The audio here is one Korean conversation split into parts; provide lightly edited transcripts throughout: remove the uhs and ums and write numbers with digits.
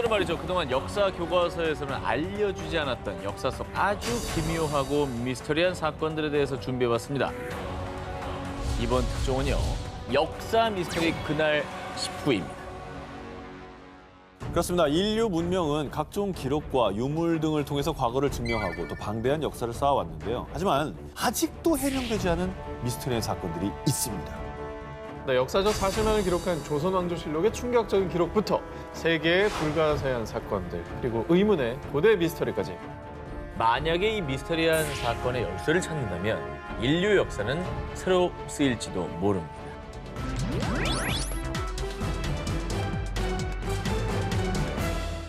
오늘은 말이죠. 그동안 역사 교과서에서는 알려주지 않았던 역사 속 아주 기묘하고 미스터리한 사건들에 대해서 준비해봤습니다. 이번 특종은요. 역사 미스터리 그날 19입니다. 그렇습니다. 인류 문명은 각종 기록과 유물 등을 통해서 과거를 증명하고 또 방대한 역사를 쌓아왔는데요. 하지만 아직도 해명되지 않은 미스터리한 사건들이 있습니다. 네, 역사적 사실만을 기록한 조선왕조실록의 충격적인 기록부터 세계의 불가사의한 사건들, 그리고 의문의 고대 미스터리까지. 만약에 이 미스터리한 사건의 열쇠를 찾는다면 인류 역사는 새로 쓰일지도 모릅니다.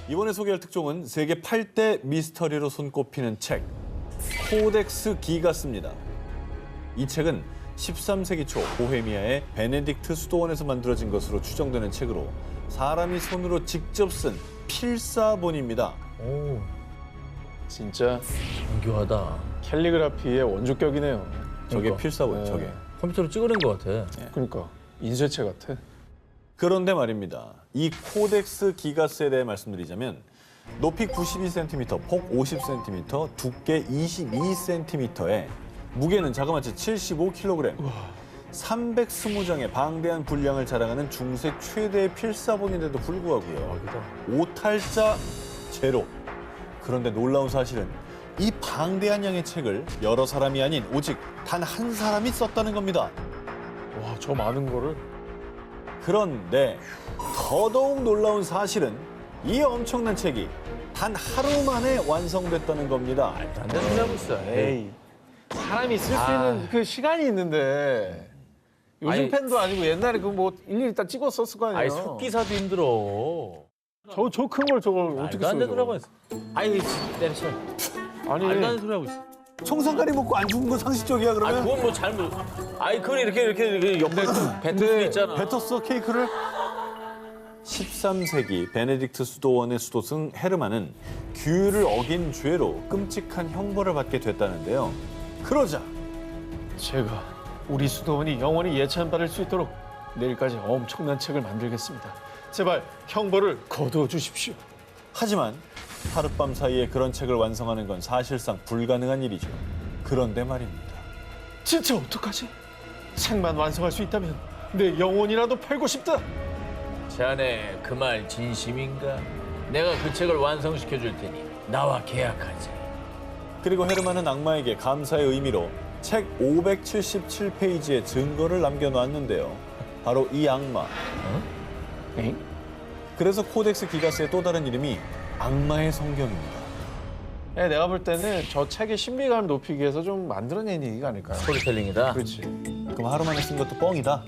이번에 소개할 특종은 세계 8대 미스터리로 손꼽히는 책, 코덱스 기가스입니다. 이 책은 13세기 초 보헤미아의 베네딕트 수도원에서 만들어진 것으로 추정되는 책으로 사람이 손으로 직접 쓴 필사본입니다. 오, 진짜 정교하다. 캘리그라피의 원조격이네요. 저게 그러니까. 필사본이에요, 저게. 컴퓨터로 찍어낸 것 같아. 그러니까 인쇄체 같아. 그런데 말입니다. 이 코덱스 기가스에 대해 말씀드리자면 높이 92cm, 폭 50cm, 두께 22cm에 무게는 자그마치 75kg, 320장의 방대한 분량을 자랑하는 중세 최대의 필사본인데도 불구하고요. 오탈자 제로. 그런데 놀라운 사실은 이 방대한 양의 책을 여러 사람이 아닌 오직 단 한 사람이 썼다는 겁니다. 와, 저 많은 거를. 그런데 더더욱 놀라운 사실은 이 엄청난 책이 단 하루 만에 완성됐다는 겁니다. 안 되는 소리 하고 있어. 에이. 사람이 쓸 수 있는 그 시간이 있는데 요즘 아니, 펜도 아니고 옛날에 그 뭐 일일이 다 찍어 썼을 거 아니에요. 아니 속기사도 힘들어. 저 큰 걸 저걸 어떻게 말도 안 되는 소리 하고 써요? 있어. 아이 때려쳐. 아니 말도 안 되는 소리 하고 있어. 총상가리 먹고 안 죽은 거 상식적이야 아 그러면? 그건 뭐 잘못. 아이 그걸 이렇게 옆에 뱉을 수 있잖아. 뱉었어 케이크를? 13세기 베네딕트 수도원의 수도승 헤르만은 규율을 어긴 죄로 끔찍한 형벌을 받게 됐다는데요. 그러자 제가 우리 수도원이 영원히 예찬받을 수 있도록 내일까지 엄청난 책을 만들겠습니다. 제발 형벌을 거두어 주십시오. 하지만 하룻밤 사이에 그런 책을 완성하는 건 사실상 불가능한 일이죠. 그런데 말입니다. 진짜 어떡하지? 책만 완성할 수 있다면 내 영혼이라도 팔고 싶다. 자네 그 말 진심인가? 내가 그 책을 완성시켜 줄 테니 나와 계약하지. 그리고 헤르만은 악마에게 감사의 의미로 책 577페이지의 증거를 남겨놨는데요. 바로 이 악마. 엥? 그래서 코덱스 기가스의 또 다른 이름이 악마의 성경입니다. 예, 내가 볼 때는 저 책의 신비감을 높이기 위해서 좀 만들어낸 얘기가 아닐까요? 스토리텔링이다. 그렇지. 그럼 하루 만에 쓴 것도 뻥이다.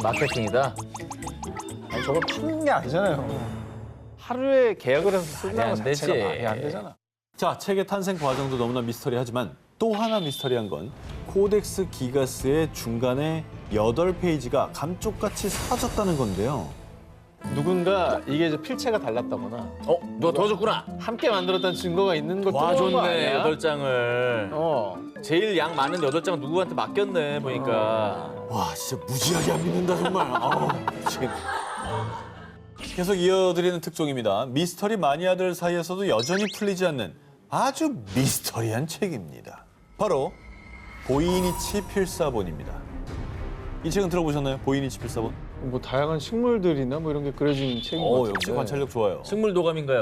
마케팅이다. 아니, 저걸 파는 게 아니잖아요. 하루에 계약을 해서 쓴다는 말이 것 안 자체가 되지. 말이 안 되잖아. 자, 책의 탄생 과정도 너무나 미스터리하지만 또 하나 미스터리한 건 코덱스 기가스의 중간에 8페이지가 감쪽같이 사라졌다는 건데요. 누군가 이게 이제 필체가 달랐다거나 너 도와줬구나. 함께 만들었다는 증거가 있는 것도 와줬네 8장을. 제일 양 많은 8장 누구한테 맡겼네 보니까. 와, 진짜 무지하게 안 믿는다 정말. 아우, 미치겠네. 계속 이어드리는 특종입니다. 미스터리 마니아들 사이에서도 여전히 풀리지 않는 아주 미스터리한 책입니다. 바로 보이니치 필사본입니다. 이 책은 들어보셨나요? 보이니치 필사본? 뭐 다양한 식물들이나 뭐 이런 게 그려진 책인 것 같은데. 역시 관찰력 좋아요. 식물 도감인가요?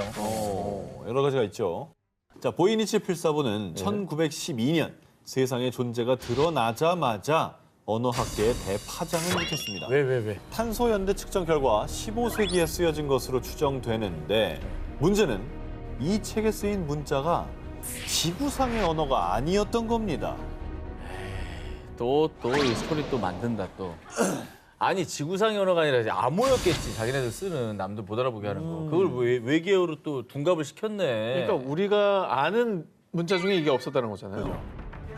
여러 가지가 있죠. 자, 보이니치 필사본은 1912년 세상의 존재가 드러나자마자 언어학계에 대파장을 일으켰습니다. 왜? 탄소 연대 측정 결과 15세기에 쓰여진 것으로 추정되는데 문제는 이 책에 쓰인 문자가 지구상의 언어가 아니었던 겁니다. 또 이 스토리 또 만든다 또. 아니 지구상의 언어가 아니라 암호였겠지. 자기네들 쓰는 남들 못 알아보게 하는 거. 그걸 외계어로 또 둔갑을 시켰네. 그러니까 우리가 아는 문자 중에 이게 없었다는 거잖아요.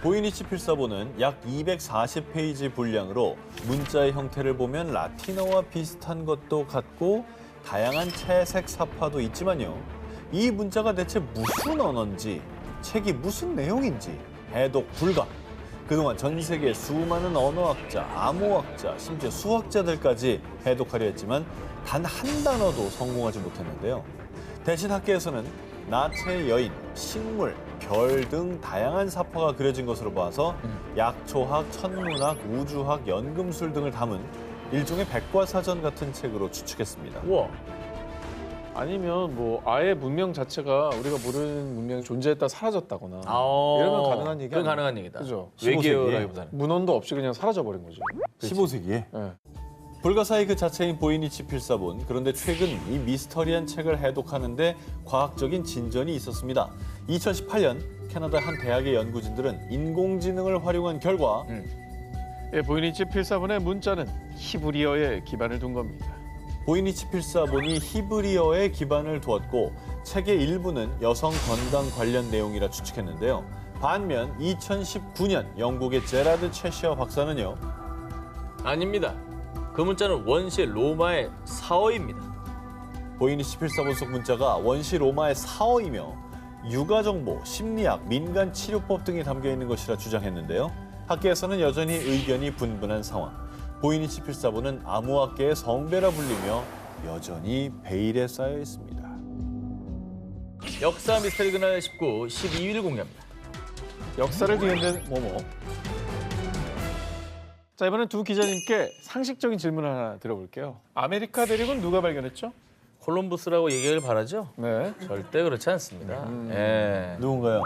보이니치 필사본은 약 240페이지 분량으로 문자의 형태를 보면 라틴어와 비슷한 것도 같고 다양한 채색 사파도 있지만요. 이 문자가 대체 무슨 언어인지, 책이 무슨 내용인지 해독 불가. 그동안 전 세계 수많은 언어학자, 암호학자, 심지어 수학자들까지 해독하려 했지만 단 한 단어도 성공하지 못했는데요. 대신 학계에서는 나체 여인, 식물, 별 등 다양한 사파가 그려진 것으로 봐서 약초학, 천문학, 우주학, 연금술 등을 담은 일종의 백과사전 같은 책으로 추측했습니다. 우와. 아니면 뭐 아예 문명 자체가 우리가 모르는 문명이 존재했다 사라졌다거나 이러면 가능한 얘기 그건 아니에요? 가능한 얘기다. 그죠. 외계어라기보다는. 문헌도 없이 그냥 사라져버린 거죠. 15세기에 네. 불가사의 그 자체인 보이니치 필사본. 그런데 최근 이 미스터리한 책을 해독하는데 과학적인 진전이 있었습니다. 2018년 캐나다 한 대학의 연구진들은 인공지능을 활용한 결과 예, 보이니치 필사본의 문자는 히브리어에 기반을 둔 겁니다. 보이니치 필사본이 히브리어에 기반을 두었고 책의 일부는 여성 건강 관련 내용이라 추측했는데요. 반면 2019년 영국의 제라드 채셔 박사는요. 아닙니다. 그 문자는 원시 로마의 사어입니다. 보이니치 필사본 속 문자가 원시 로마의 사어이며 육아정보, 심리학, 민간치료법 등이 담겨 있는 것이라 주장했는데요. 학계에서는 여전히 의견이 분분한 상황. 보이니치 필사본은 암호학계의 성배라 불리며 여전히 베일에 쌓여 있습니다. 역사 미스터리 그날 19, 12일 공개합니다. 역사를 뒤흔든 뭐뭐. 자, 이번엔 두 기자님께 상식적인 질문 하나 드려볼게요. 아메리카 대륙은 누가 발견했죠? 콜럼버스라고 얘기를 바라죠? 네. 절대 그렇지 않습니다. 예. 누군가요?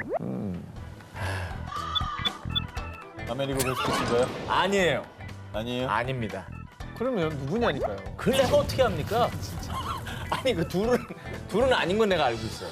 아메리고 베스푸치인가요? 아니에요. 아니에요? 아닙니다. 그러면 누구냐니까요. 그걸 내가 어떻게 합니까? 아니 그 둘은 아닌 건 내가 알고 있어요.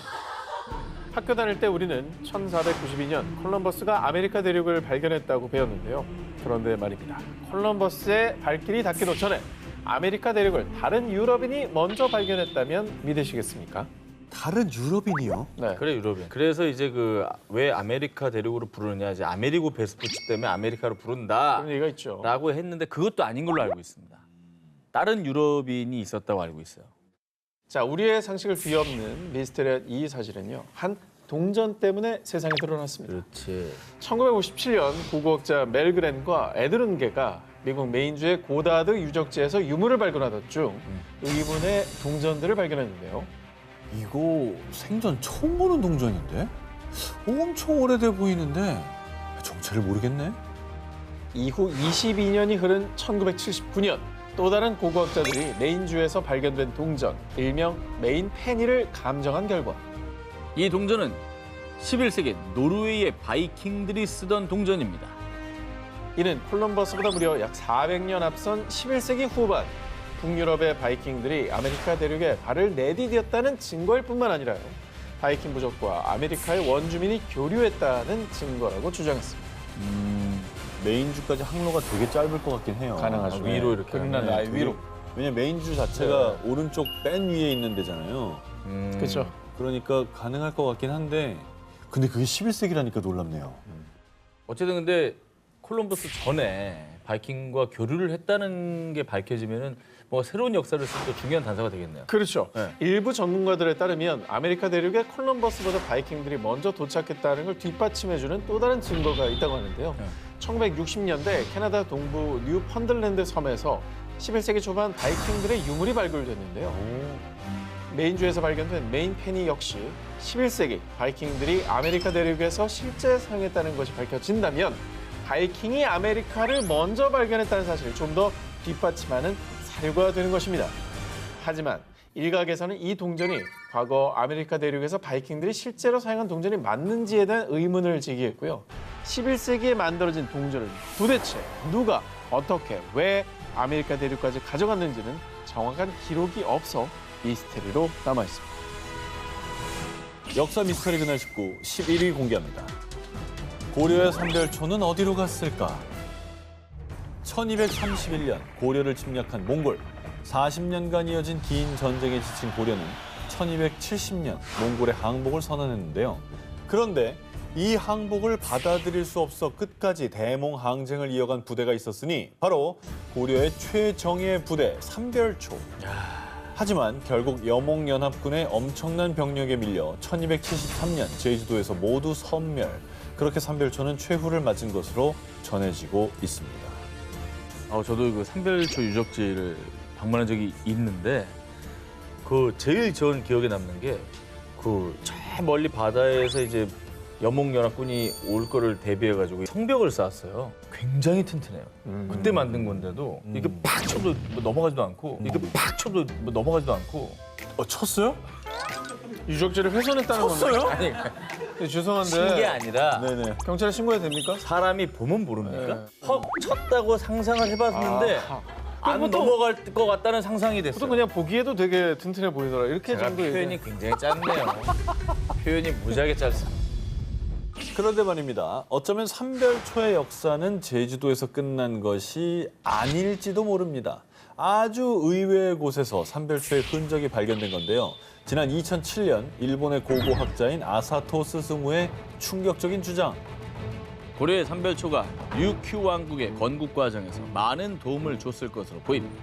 학교 다닐 때 우리는 1492년 콜럼버스가 아메리카 대륙을 발견했다고 배웠는데요. 그런데 말입니다. 콜럼버스의 발길이 닿기도 전에 아메리카 대륙을 다른 유럽인이 먼저 발견했다면 믿으시겠습니까? 다른 유럽인이요? 네. 그래 유럽인. 그래서 이제 그 왜 아메리카 대륙으로 부르느냐 이제 아메리고 베스푸치 때문에 아메리카로 부른다. 그런 얘기가 있죠. 라고 했는데 그것도 아닌 걸로 알고 있습니다. 다른 유럽인이 있었다고 알고 있어요. 자, 우리의 상식을 뒤엎는 미스테리한 이 사실은요. 한 동전 때문에 세상에 드러났습니다. 그렇지. 1957년 고고학자 멜그랜과 에드룬게가 미국 메인주의 고다드 유적지에서 유물을 발견하던 중 의문의 동전들을 발견했는데요. 이거 생전 처음 보는 동전인데? 엄청 오래돼 보이는데 정체를 모르겠네. 이후 22년이 흐른 1979년 또 다른 고고학자들이 메인주에서 발견된 동전, 일명 메인 페니를 감정한 결과 이 동전은 11세기 노르웨이의 바이킹들이 쓰던 동전입니다. 이는 콜럼버스보다 무려 약 400년 앞선 11세기 후반 북유럽의 바이킹들이 아메리카 대륙에 발을 내디뎠다는 증거일 뿐만 아니라요. 바이킹 부족과 아메리카의 원주민이 교류했다는 증거라고 주장했습니다. 메인주까지 항로가 되게 짧을 것 같긴 해요. 가능하죠. 위로 이렇게. 그린란드 아예 위로. 왜냐면 메인주 자체가 오른쪽 맨 위에 있는 데잖아요. 그렇죠. 그러니까 가능할 것 같긴 한데 근데 그게 11세기라니까 놀랍네요. 어쨌든 근데 콜럼버스 전에 바이킹과 교류를 했다는 게 밝혀지면은 뭐 새로운 역사를 쓸 때 중요한 단서가 되겠네요. 그렇죠. 네. 일부 전문가들에 따르면 아메리카 대륙에 콜럼버스보다 바이킹들이 먼저 도착했다는 걸 뒷받침해주는 또 다른 증거가 있다고 하는데요. 네. 1960년대 캐나다 동부 뉴펀들랜드 섬에서 11세기 초반 바이킹들의 유물이 발굴됐는데요. 메인주에서 발견된 메인 페니 역시 11세기 바이킹들이 아메리카 대륙에서 실제 사용했다는 것이 밝혀진다면 바이킹이 아메리카를 먼저 발견했다는 사실을 좀 더 뒷받침하는 사료가 되는 것입니다. 하지만 일각에서는 이 동전이 과거 아메리카 대륙에서 바이킹들이 실제로 사용한 동전이 맞는지에 대한 의문을 제기했고요. 11세기에 만들어진 동전을 도대체 누가 어떻게 왜 아메리카 대륙까지 가져갔는지는 정확한 기록이 없어 미스테리로 남아 있습니다. 역사 미스터리 그날 19, 11위 공개합니다. 고려의 삼별초는 어디로 갔을까? 1231년 고려를 침략한 몽골. 40년간 이어진 긴 전쟁에 지친 고려는 1270년 몽골의 항복을 선언했는데요. 그런데 이 항복을 받아들일 수 없어 끝까지 대몽 항쟁을 이어간 부대가 있었으니 바로 고려의 최정예 부대 삼별초. 하지만 결국 여몽연합군의 엄청난 병력에 밀려 1273년 제주도에서 모두 섬멸. 그렇게 삼별초는 최후를 맞은 것으로 전해지고 있습니다. 저도 그 삼별초 유적지를 방문한 적이 있는데 그 제일 전 기억에 남는 게 그 저 멀리 바다에서 이제 여몽연합군이 올 거를 대비해가지고 성벽을 쌓았어요. 굉장히 튼튼해요. 그때 만든 건데도 이게 팍 쳐도 뭐 넘어가지도 않고 이게 팍 쳐도 뭐 넘어가지도 않고. 쳤어요? 유적지를 훼손했다는 쳤어요? 건데. 아니, 죄송한데. 친 게 아니라 네네. 경찰에 신고해야 됩니까? 사람이 보면 모릅니까? 네. 헉 쳤다고 상상을 해봤는데 안 보통- 넘어갈 것 같다는 상상이 됐어요. 보통 그냥 보기에도 되게 튼튼해 보이더라. 이렇게 제가 정도 표현이 굉장히 짧네요. 표현이 무지하게 짧습니다. 그런데 말입니다. 어쩌면 삼별초의 역사는 제주도에서 끝난 것이 아닐지도 모릅니다. 아주 의외의 곳에서 삼별초의 흔적이 발견된 건데요. 지난 2007년 일본의 고고학자인 아사토 스스무의 충격적인 주장. 고려의 삼별초가 류큐 왕국의 건국 과정에서 많은 도움을 줬을 것으로 보입니다.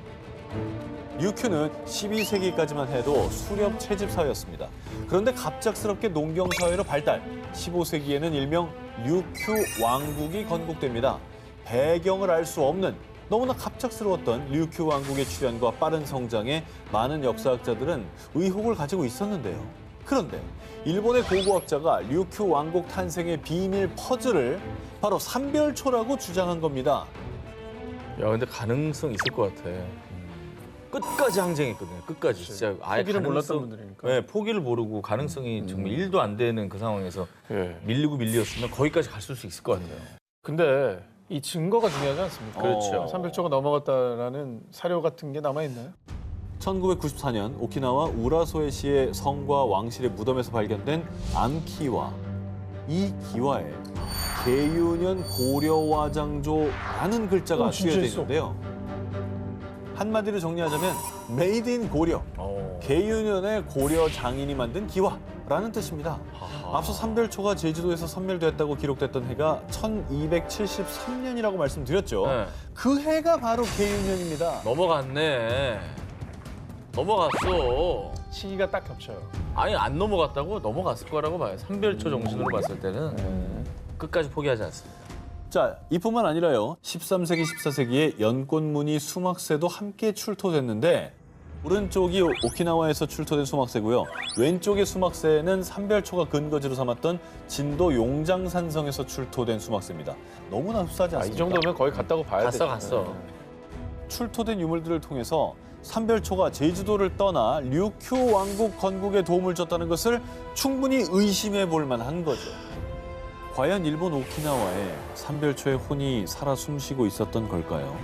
류큐는 12세기까지만 해도 수렵 채집 사회였습니다. 그런데 갑작스럽게 농경 사회로 발달. 15세기에는 일명 류큐 왕국이 건국됩니다. 배경을 알 수 없는 너무나 갑작스러웠던 류큐 왕국의 출현과 빠른 성장에 많은 역사학자들은 의혹을 가지고 있었는데요. 그런데 일본의 고고학자가 류큐 왕국 탄생의 비밀 퍼즐을 바로 삼별초라고 주장한 겁니다. 야, 근데 가능성 있을 것 같아. 끝까지 항쟁했거든요. 끝까지. 진짜 아예 포기를 몰랐던 가능성- 분들이니까. 네, 포기를 모르고 가능성이 정말 1도 안 되는 그 상황에서 예. 밀렸으면 거기까지 갔을 수 있을 것 같아요. 근데 이 증거가 중요하지 않습니까? 그렇죠. 삼별초가 넘어갔다라는 사료 같은 게 남아 있나요? 1994년 오키나와 우라소에시의 성과 왕실의 무덤에서 발견된 암기와. 이 기와에 계유년 고려화장조라는 글자가 진짜 쓰여져 있어. 있는데요. 한마디로 정리하자면 메이드 인 고려, 계유년의 고려 장인이 만든 기와라는 뜻입니다. 앞서 삼별초가 제주도에서 선멸됐다고 기록됐던 해가 1273년이라고 말씀드렸죠. 네. 그 해가 바로 계유년입니다. 넘어갔네. 넘어갔어. 시기가 딱 겹쳐요. 아니 안 넘어갔다고 넘어갔을 거라고 봐요. 삼별초 정신으로 봤을 때는 끝까지 포기하지 않습니다. 자, 이뿐만 아니라요. 13세기, 14세기에 연꽃무늬 수막새도 함께 출토됐는데 오른쪽이 오키나와에서 출토된 수막새고요. 왼쪽의 수막새는 삼별초가 근거지로 삼았던 진도 용장산성에서 출토된 수막새입니다. 너무나 흡사하지 이 않습니까? 정도면 거의 갔다고 봐야 돼. 갔어. 출토된 유물들을 통해서 삼별초가 제주도를 떠나 류큐 왕국 건국에 도움을 줬다는 것을 충분히 의심해 볼 만한 거죠. 과연 일본 오키나와에 삼별초의 혼이 살아 숨쉬고 있었던 걸까요?